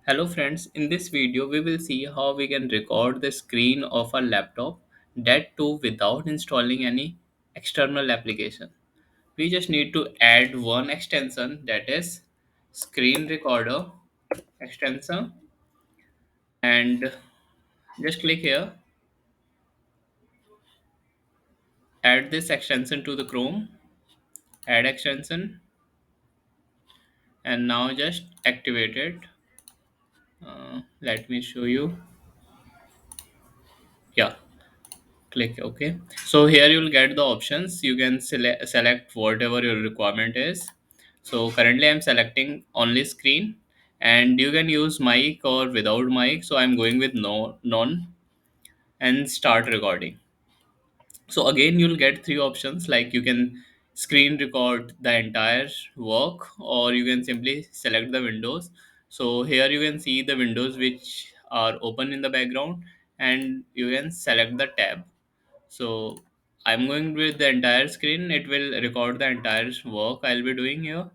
Hello friends, in this video we will see how we can record the screen of our laptop, that too without installing any external application. We just need to add one extension, that is screen recorder extension, and just click here, add this extension to the Chrome, add extension, and now just activate it. Let me show you. Yeah, click OK. So here you'll get the options. You can select whatever your requirement is. So currently I'm selecting only screen, and you can use mic or without mic. So I'm going with no none and start recording. So again you'll get three options, like you can screen record the entire work, or you can simply select the windows. So here you can see the windows which are open in the background, and you can select the tab. So I'm going with the entire screen. It will record the entire work I'll be doing here.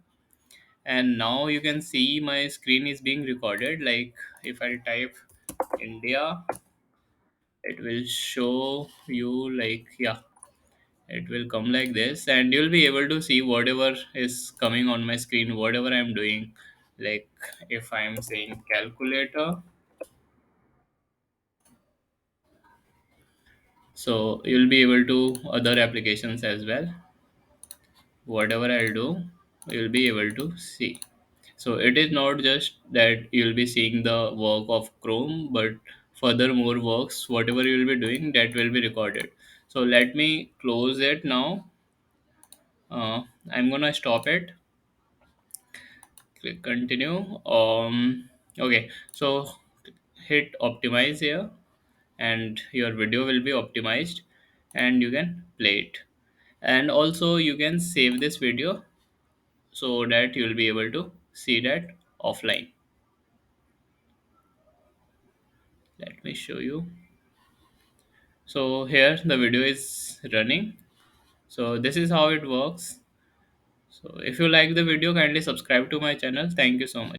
And now you can see my screen is being recorded. Like if I type India, it will show you, like, yeah, it will come like this, and you'll be able to see whatever is coming on my screen, whatever I'm doing. Like if I'm saying calculator, so you'll be able to other applications as well. Whatever I'll do, you'll be able to see. So it is not just that you'll be seeing the work of Chrome, but furthermore works, whatever you'll be doing, that will be recorded. So let me close it now. I'm gonna stop it, click continue. Okay, so hit optimize here, and your video will be optimized, and you can play it. And also you can save this video so that you'll be able to see that offline. Let me show you. So here the video is running. So this is how it works. So if you like the video, kindly subscribe to my channel. Thank you so much.